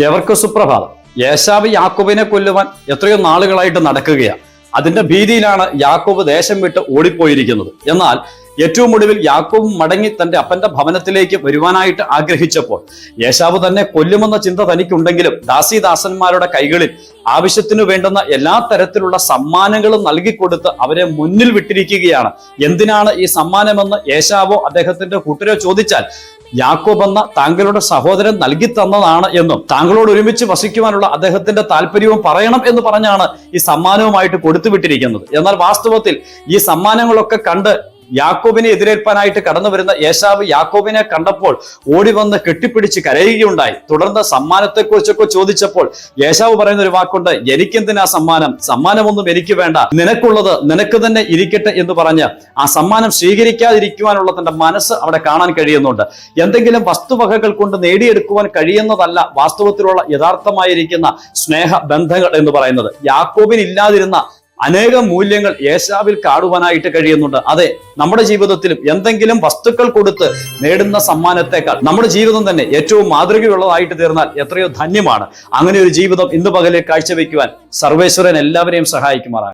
എവർക്ക് സുപ്രഭാതം. യേശാവ് യാക്കോബിനെ കൊല്ലുവാൻ എത്രയോ നാളുകളായിട്ട് നടക്കുകയാണ്. അതിന്റെ ഭീതിയിലാണ് യാക്കോബ് ദേശം വിട്ട് ഓടിപ്പോയിരിക്കുന്നത്. എന്നാൽ ഏറ്റവും ഒടുവിൽ യാക്കോബ് മടങ്ങി തന്റെ അപ്പന്റെ ഭവനത്തിലേക്ക് വരുവാനായിട്ട് ആഗ്രഹിച്ചപ്പോൾ യേശാവ് തന്നെ കൊല്ലുമെന്ന ചിന്ത തനിക്കുണ്ടെങ്കിലും ദാസീദാസന്മാരുടെ കൈകളിൽ ആവശ്യത്തിനു വേണ്ടുന്ന എല്ലാ തരത്തിലുള്ള സമ്മാനങ്ങളും നൽകിക്കൊടുത്ത് അവരെ മുന്നിൽ വിട്ടിരിക്കുകയാണ്. എന്തിനാണ് ഈ സമ്മാനമെന്ന് യേശാവോ അദ്ദേഹത്തിന്റെ കൂട്ടരോ ചോദിച്ചാൽ യാക്കോബ് എന്ന താങ്കളുടെ സഹോദരൻ നൽകി തന്നതാണ് എന്നും താങ്കളോട് ഒരുമിച്ച് വസിക്കുവാനുള്ള അദ്ദേഹത്തിന്റെ താല്പര്യവും പറയണം എന്ന് പറഞ്ഞാണ് ഈ സമ്മാനവുമായിട്ട് കൊടുത്തുവിട്ടിരിക്കുന്നത്. എന്നാൽ വാസ്തവത്തിൽ ഈ സമ്മാനങ്ങളൊക്കെ കണ്ട് യാക്കോബിനെ എതിരേൽപ്പാനായിട്ട് കടന്നു വരുന്ന യേശാവ് യാക്കോബിനെ കണ്ടപ്പോൾ ഓടി വന്ന് കെട്ടിപ്പിടിച്ച് കരയുകയുണ്ടായി. തുടർന്ന് സമ്മാനത്തെക്കുറിച്ചൊക്കെ ചോദിച്ചപ്പോൾ യേശാവ് പറയുന്ന ഒരു വാക്കുണ്ട്, എനിക്കെന്തിനാ സമ്മാനം, സമ്മാനമൊന്നും എനിക്ക് വേണ്ട, നിനക്കുള്ളത് നിനക്ക് തന്നെ ഇരിക്കട്ടെ എന്ന് പറഞ്ഞ് ആ സമ്മാനം സ്വീകരിക്കാതിരിക്കുവാനുള്ള തന്റെ മനസ്സ് അവിടെ കാണാൻ കഴിയുന്നുണ്ട്. എന്തെങ്കിലും വസ്തുവകകൾ കൊണ്ട് നേടിയെടുക്കുവാൻ കഴിയുന്നതല്ല വാസ്തവത്തിലുള്ള യഥാർത്ഥമായിരിക്കുന്ന സ്നേഹ ബന്ധങ്ങൾ എന്ന് പറയുന്നത്. യാക്കോബിന് ഇല്ലാതിരുന്ന അനേകം മൂല്യങ്ങൾ യേശാവിൽ കാണുവാനായിട്ട് കഴിയുന്നുണ്ട്. അതെ, നമ്മുടെ ജീവിതത്തിലും എന്തെങ്കിലും വസ്തുക്കൾ കൊടുത്ത് നേടുന്ന സമ്മാനത്തെക്കാൾ നമ്മുടെ ജീവിതം തന്നെ ഏറ്റവും മാതൃകയുള്ളതായിട്ട് തീർന്നാൽ എത്രയോ ധന്യമാണ്. അങ്ങനെ ഒരു ജീവിതം ഇന്ന് പകലിൽ കാഴ്ചവെക്കുവാൻ സർവേശ്വരൻ എല്ലാവരെയും സഹായിക്കുമാറാണ്.